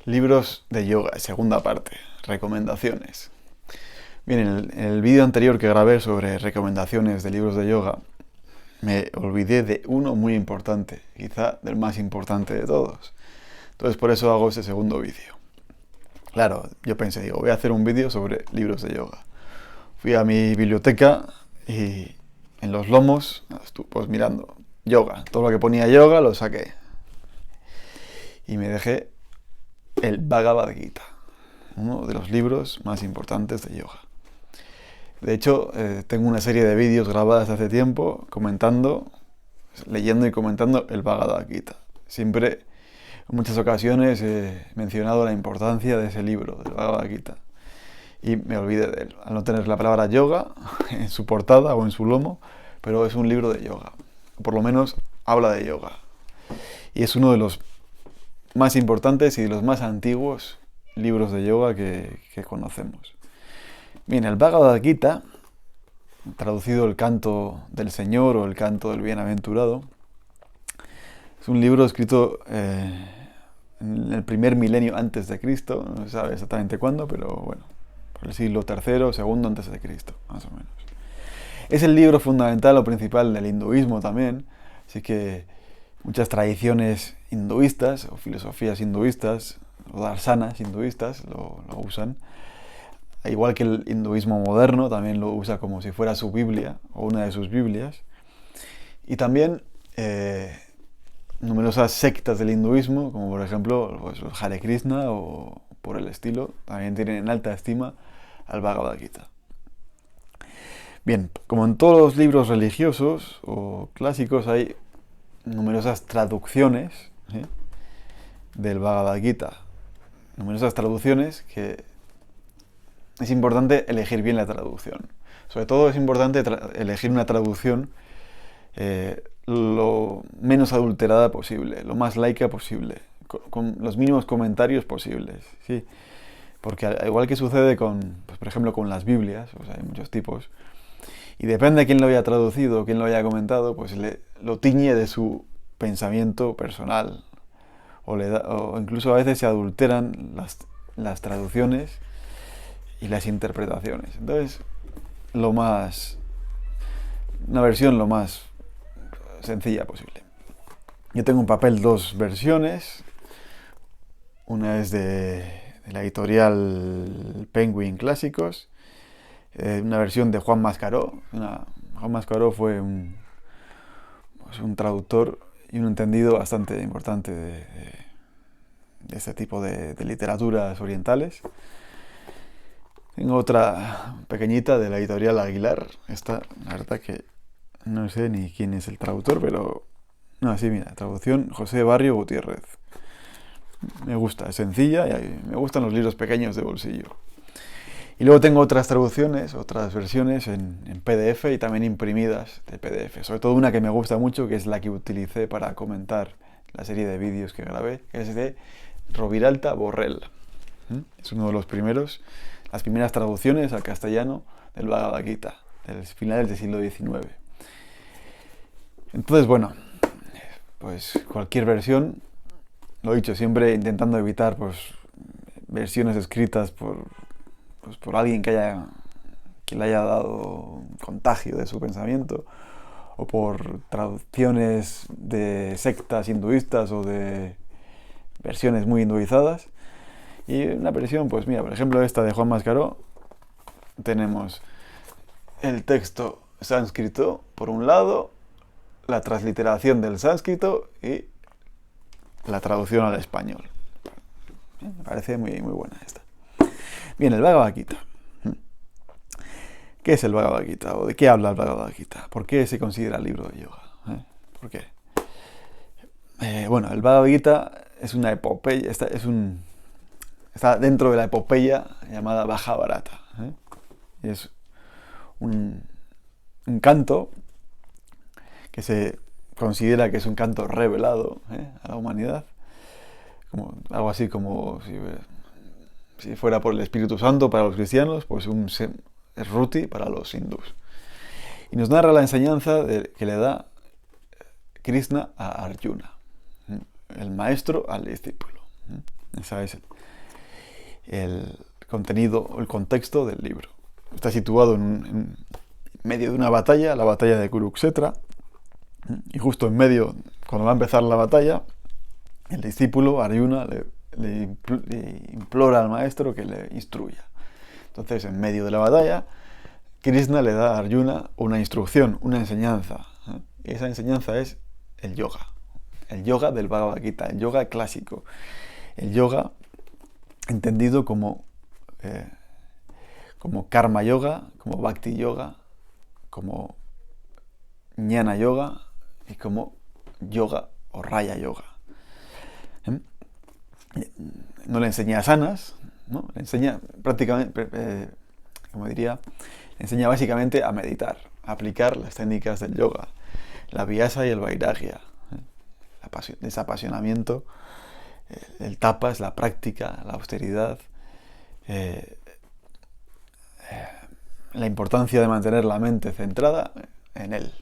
Libros de yoga, segunda parte, recomendaciones. Bien, en el vídeo anterior que grabé sobre recomendaciones de libros de yoga, me olvidé de uno muy importante, quizá del más importante de todos. Entonces por eso hago ese segundo vídeo. Claro, yo pensé, voy a hacer un vídeo sobre libros de yoga. Fui a mi biblioteca y en los lomos, pues mirando, yoga. Todo lo que ponía yoga lo saqué. Y me dejé el Bhagavad Gita, uno de los libros más importantes de yoga. De hecho, tengo una serie de vídeos grabadas hace tiempo leyendo y comentando el Bhagavad Gita. Siempre, en muchas ocasiones, he mencionado la importancia de ese libro, del Bhagavad Gita. Y me olvidé de él, al no tener la palabra yoga en su portada o en su lomo, pero es un libro de yoga. Por lo menos habla de yoga. Y es uno de los más importantes y de los más antiguos libros de yoga que conocemos. Bien, el Bhagavad Gita, traducido el canto del Señor o el canto del bienaventurado, es un libro escrito en el primer milenio antes de Cristo, no se sabe exactamente cuándo, pero bueno, por el siglo III o II antes de Cristo, más o menos. Es el libro fundamental o principal del hinduismo también, así que muchas tradiciones hinduistas o filosofías hinduistas o darsanas hinduistas lo usan. Igual que el hinduismo moderno también lo usa como si fuera su Biblia o una de sus Biblias. Y también numerosas sectas del hinduismo, como por ejemplo pues, los Hare Krishna o por el estilo, también tienen en alta estima al Bhagavad Gita. Bien, como en todos los libros religiosos o clásicos hay numerosas traducciones del Bhagavad Gita. Numerosas traducciones que es importante elegir bien la traducción. Sobre todo es importante elegir una traducción lo menos adulterada posible, lo más laica posible, con los mínimos comentarios posibles. ¿Sí? Porque al igual que sucede con, pues, por ejemplo, con las Biblias, pues hay muchos tipos, y depende de quién lo haya traducido, quién lo haya comentado, pues lo tiñe de su pensamiento personal. O incluso a veces se adulteran las traducciones y las interpretaciones. Entonces, una versión lo más sencilla posible. Yo tengo en papel dos versiones. Una es de la editorial Penguin Clásicos, una versión de Juan Mascaró. Juan Mascaró fue un traductor y un entendido bastante importante de este tipo de literaturas orientales. Tengo otra pequeñita de la editorial Aguilar. Esta, la verdad que no sé ni quién es el traductor, pero... No, sí, mira, traducción José Barrio Gutiérrez. Me gusta, es sencilla y me gustan los libros pequeños de bolsillo. Y luego tengo otras traducciones, otras versiones en PDF y también imprimidas de PDF. Sobre todo una que me gusta mucho, que es la que utilicé para comentar la serie de vídeos que grabé, que es de Roviralta Borrell. Es uno de los las primeras traducciones al castellano del Bhagavad Gita, del finales del siglo XIX. Entonces, bueno, pues cualquier versión, lo he dicho, siempre intentando evitar pues, versiones escritas por alguien que le haya dado contagio de su pensamiento, o por traducciones de sectas hinduistas o de versiones muy hinduizadas. Y una versión, pues mira, por ejemplo esta de Juan Mascaró, tenemos el texto sánscrito por un lado, la transliteración del sánscrito y la traducción al español. Me parece muy, muy buena esta. Bien, el Bhagavad Gita. ¿Qué es el Bhagavad Gita? ¿O de qué habla el Bhagavad Gita? ¿Por qué se considera libro de yoga? ¿Por qué? Bueno, el Bhagavad Gita es una epopeya, está dentro de la epopeya llamada Majábharata. Y es un canto que se considera que es un canto revelado a la humanidad, algo así como si fuera por el Espíritu Santo para los cristianos, pues es Ruti para los hindús. Y nos narra la enseñanza que le da Krishna a Arjuna, el maestro al discípulo. Ese es el contenido, el contexto del libro. Está situado en medio de una batalla, la batalla de Kurukshetra, y justo en medio, cuando va a empezar la batalla, el discípulo Arjuna le implora al maestro que le instruya. Entonces, en medio de la batalla, Krishna le da a Arjuna una instrucción, una enseñanza. Y esa enseñanza es el yoga del Bhagavad Gita, el yoga clásico, el yoga entendido como karma yoga, como bhakti yoga, como jnana yoga y como yoga o raya yoga. No le enseña asanas, ¿no? Le enseña prácticamente, le enseña básicamente a meditar, a aplicar las técnicas del yoga, la vyasa y el vairagya, el desapasionamiento, el tapas, la práctica, la austeridad, la importancia de mantener la mente centrada en él.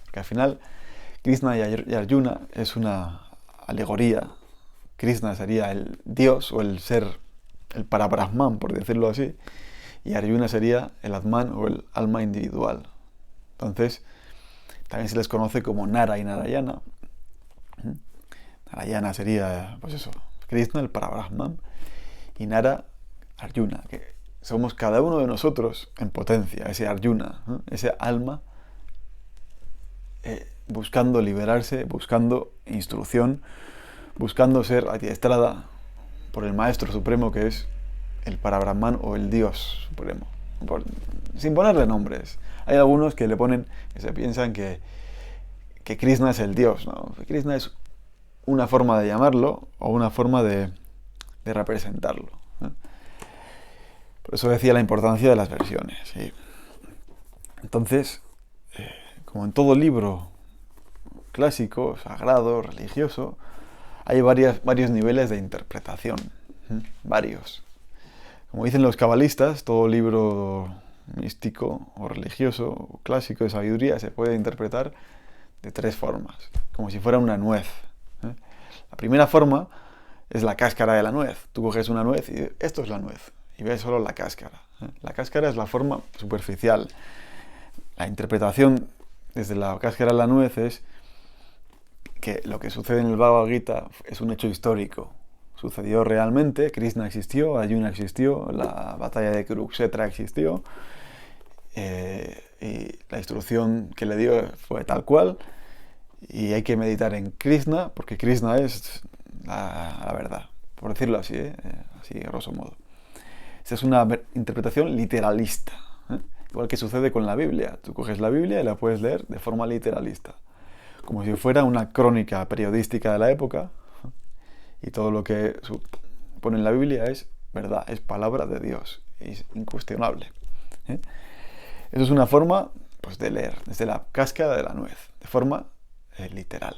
Porque al final, Krishna y Arjuna es una alegoría. Krishna sería el Dios o el ser, el Parabrahman, por decirlo así, y Arjuna sería el Atman o el alma individual. Entonces, también se les conoce como Nara y Narayana. Narayana sería, pues eso, Krishna, el Parabrahman, y Nara, Arjuna, que somos cada uno de nosotros en potencia, ese Arjuna, ese alma, buscando liberarse, buscando instrucción, buscando ser adiestrada por el Maestro Supremo, que es el Parabrahman o el Dios Supremo, sin ponerle nombres. Hay algunos que le ponen, que se piensan que Krishna es el Dios, ¿no? Krishna es una forma de llamarlo o una forma de representarlo, ¿eh? Por eso decía la importancia de las versiones, ¿sí? Entonces, como en todo libro clásico, sagrado, religioso, hay varios niveles de interpretación, varios. Como dicen los cabalistas, todo libro místico o religioso o clásico de sabiduría se puede interpretar de tres formas, como si fuera una nuez. La primera forma es la cáscara de la nuez. Tú coges una nuez y esto es la nuez, y ves solo la cáscara. La cáscara es la forma superficial. La interpretación desde la cáscara de la nuez es que lo que sucede en el Bhagavad Gita es un hecho histórico. Sucedió realmente, Krishna existió, Arjuna existió, la batalla de Kurukshetra existió, y la instrucción que le dio fue tal cual, y hay que meditar en Krishna, porque Krishna es la verdad, por decirlo así, así grosso modo. Esa es una interpretación literalista, igual que sucede con la Biblia. Tú coges la Biblia y la puedes leer de forma literalista, como si fuera una crónica periodística de la época, y todo lo que pone en la Biblia es verdad, es palabra de Dios, es incuestionable. Eso es una forma, pues, de leer desde la cáscara de la nuez, de forma literal.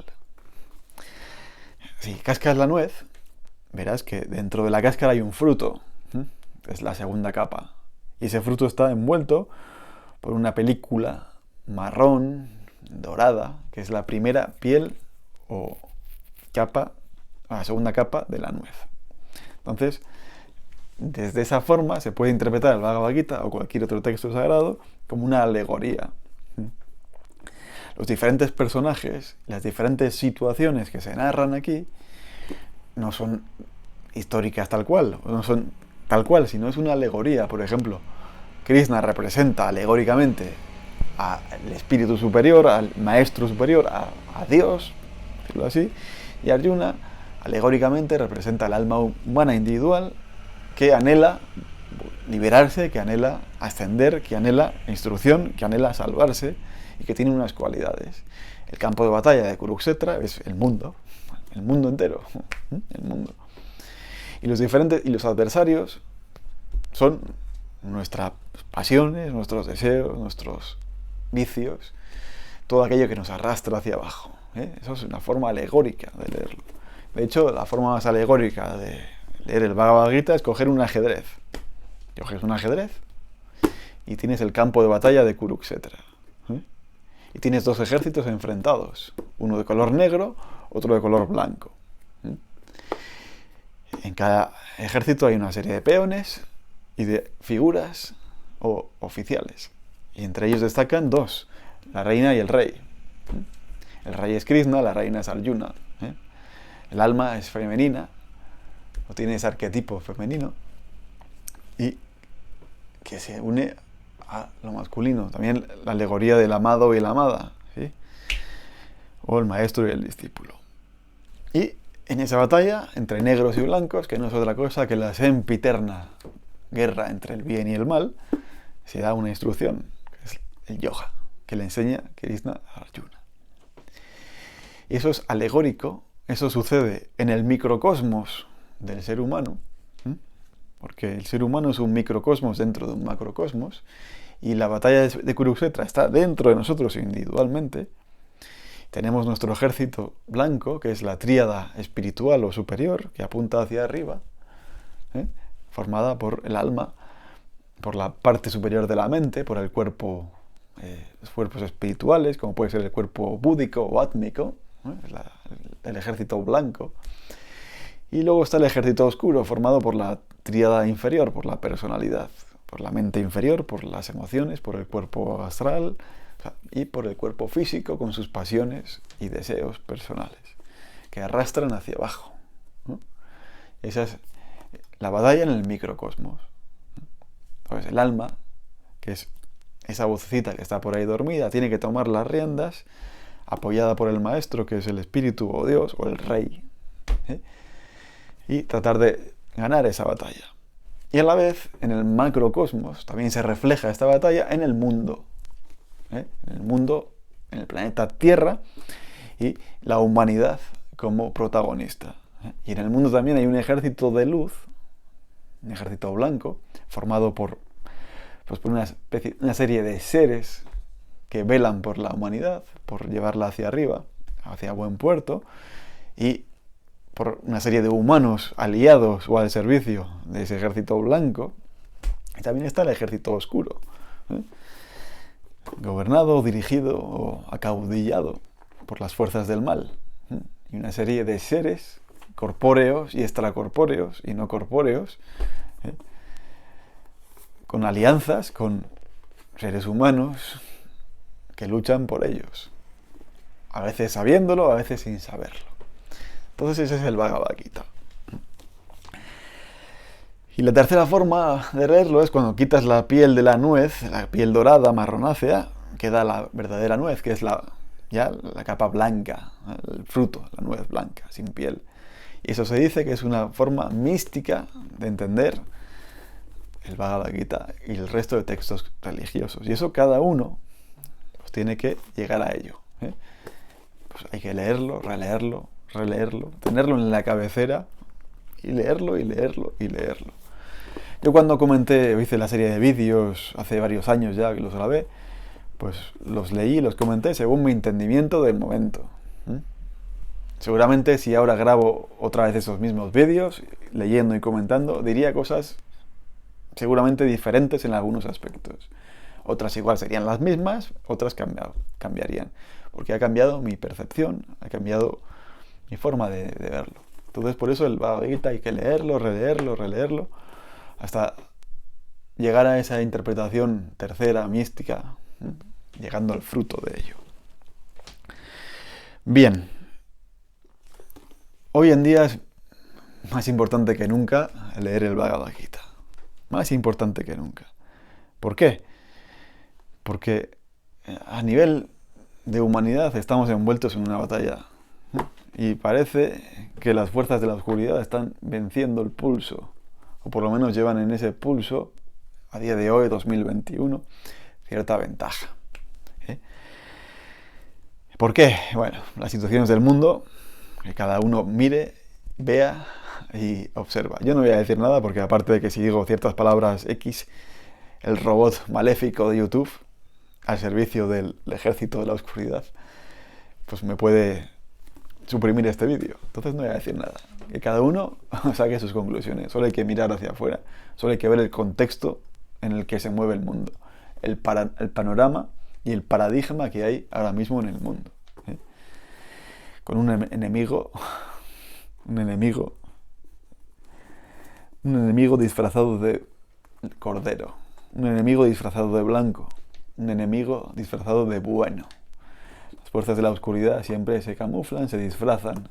Si cascas la nuez, verás que dentro de la cáscara hay un fruto, es la segunda capa, y ese fruto está envuelto por una película marrón, dorada, que es la primera piel o capa, la segunda capa de la nuez. Entonces, desde esa forma se puede interpretar el Bhagavad Gita o cualquier otro texto sagrado como una alegoría. Los diferentes personajes, las diferentes situaciones que se narran aquí no son históricas tal cual, no son tal cual, sino es una alegoría. Por ejemplo, Krishna representa alegóricamente al espíritu superior, al maestro superior, a Dios, decirlo así, y Arjuna alegóricamente representa al alma humana individual que anhela liberarse, que anhela ascender, que anhela instrucción, que anhela salvarse y que tiene unas cualidades. El campo de batalla de Kurukshetra es el mundo entero, el mundo. Y los adversarios son nuestras pasiones, nuestros deseos, nuestros vicios, todo aquello que nos arrastra hacia abajo. Eso es una forma alegórica de leerlo. De hecho, la forma más alegórica de leer el Bhagavad Gita es coger un ajedrez. Coges un ajedrez y tienes el campo de batalla de Kurukshetra. Y tienes dos ejércitos enfrentados, uno de color negro, otro de color blanco. cada ejército hay una serie de peones y de figuras o oficiales. Y entre ellos destacan dos, la reina y el rey. El rey es Krishna, la reina es Arjuna. El alma es femenina, o tiene ese arquetipo femenino, y que se une a lo masculino. También la alegoría del amado y la amada, ¿sí? O el maestro y el discípulo. Y en esa batalla, entre negros y blancos, que no es otra cosa que la sempiterna guerra entre el bien y el mal, se da una instrucción, que es el yoga, que le enseña Krishna a Arjuna. Y eso es alegórico, eso sucede en el microcosmos del ser humano, porque el ser humano es un microcosmos dentro de un macrocosmos, y la batalla de Kurukshetra está dentro de nosotros individualmente. Tenemos nuestro ejército blanco, que es la tríada espiritual o superior, que apunta hacia arriba, formada por el alma, por la parte superior de la mente, por el cuerpo, los cuerpos espirituales, como puede ser el cuerpo búdico o átmico, el ejército blanco. Y luego está el ejército oscuro, formado por la tríada inferior, por la personalidad, por la mente inferior, por las emociones, por el cuerpo astral y por el cuerpo físico con sus pasiones y deseos personales, que arrastran hacia abajo, ¿no? Esa es la batalla en el microcosmos. Entonces el alma, que es esa vocecita que está por ahí dormida, tiene que tomar las riendas, apoyada por el maestro, que es el espíritu o Dios o el rey, y tratar de ganar esa batalla. Y a la vez, en el macrocosmos, también se refleja esta batalla en el mundo. En el mundo, en el planeta Tierra, y la humanidad como protagonista. Y en el mundo también hay un ejército de luz, un ejército blanco, formado por una serie de seres que velan por la humanidad, por llevarla hacia arriba, hacia buen puerto, y por una serie de humanos aliados o al servicio de ese ejército blanco. Y también está el ejército oscuro, gobernado, dirigido o acaudillado por las fuerzas del mal. Y una serie de seres corpóreos y extracorpóreos y no corpóreos, con alianzas con seres humanos que luchan por ellos, a veces sabiéndolo, a veces sin saberlo. Entonces ese es el Bhagavad Gita. Y la tercera forma de leerlo es cuando quitas la piel de la nuez, la piel dorada, marronácea, queda la verdadera nuez, que es la capa blanca, el fruto, la nuez blanca, sin piel. Y eso se dice que es una forma mística de entender el Bhagavad Gita y el resto de textos religiosos. Y eso cada uno pues tiene que llegar a ello. Pues hay que leerlo, releerlo, tenerlo en la cabecera y leerlo y leerlo y leerlo. Yo cuando hice la serie de vídeos hace varios años ya que los grabé, pues los leí y los comenté según mi entendimiento del momento. Seguramente si ahora grabo otra vez esos mismos vídeos, leyendo y comentando, diría cosas seguramente diferentes en algunos aspectos. Otras igual serían las mismas, otras cambiarían. Porque ha cambiado mi percepción, ha cambiado mi forma de verlo. Entonces por eso el Bhagavad Gita hay que leerlo, releerlo, hasta llegar a esa interpretación tercera, mística, llegando al fruto de ello. Bien, hoy en día es más importante que nunca leer el Bhagavad Gita. Más importante que nunca. ¿Por qué? Porque a nivel de humanidad estamos envueltos en una batalla. Y parece que las fuerzas de la oscuridad están venciendo el pulso. O por lo menos llevan en ese pulso, a día de hoy, 2021, cierta ventaja. ¿Por qué? Bueno, las situaciones del mundo, que cada uno mire, vea y observa. Yo no voy a decir nada porque aparte de que si digo ciertas palabras X, el robot maléfico de YouTube, al servicio del ejército de la oscuridad, pues me puede suprimir este vídeo. Entonces no voy a decir nada. Que cada uno saque sus conclusiones. Solo hay que mirar hacia afuera. Solo hay que ver el contexto en el que se mueve el mundo. El panorama y el paradigma que hay ahora mismo en el mundo. Con un enemigo un enemigo disfrazado de cordero, un enemigo disfrazado de blanco, un enemigo disfrazado de bueno. Las fuerzas de la oscuridad siempre se camuflan, se disfrazan.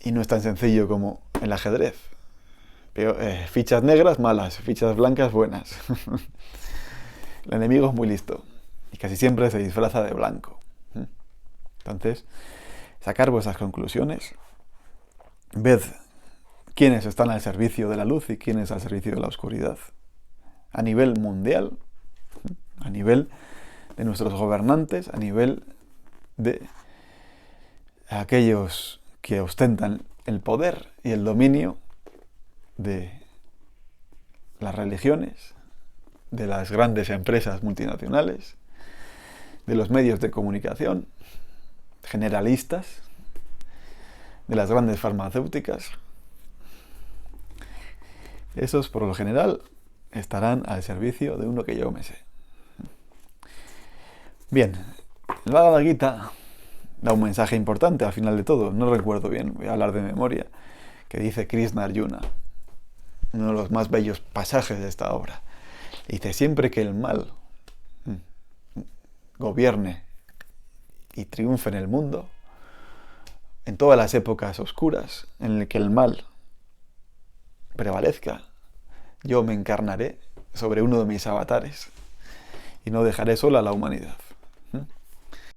Y no es tan sencillo como el ajedrez. Fichas negras, malas. Fichas blancas, buenas. El enemigo es muy listo. Y casi siempre se disfraza de blanco. Entonces, sacar vuestras conclusiones. Ved quiénes están al servicio de la luz y quiénes al servicio de la oscuridad. A nivel mundial, a nivel de nuestros gobernantes, a nivel de aquellos que ostentan el poder y el dominio de las religiones, de las grandes empresas multinacionales, de los medios de comunicación, generalistas, de las grandes farmacéuticas. Esos, por lo general, estarán al servicio de uno que yo me sé. Bien, el Bhagavad Gita da un mensaje importante al final de todo. No recuerdo bien, voy a hablar de memoria, que dice Krishna Arjuna, uno de los más bellos pasajes de esta obra. Dice, siempre que el mal gobierne y triunfe en el mundo, en todas las épocas oscuras en las que el mal prevalezca, yo me encarnaré sobre uno de mis avatares y no dejaré sola a la humanidad.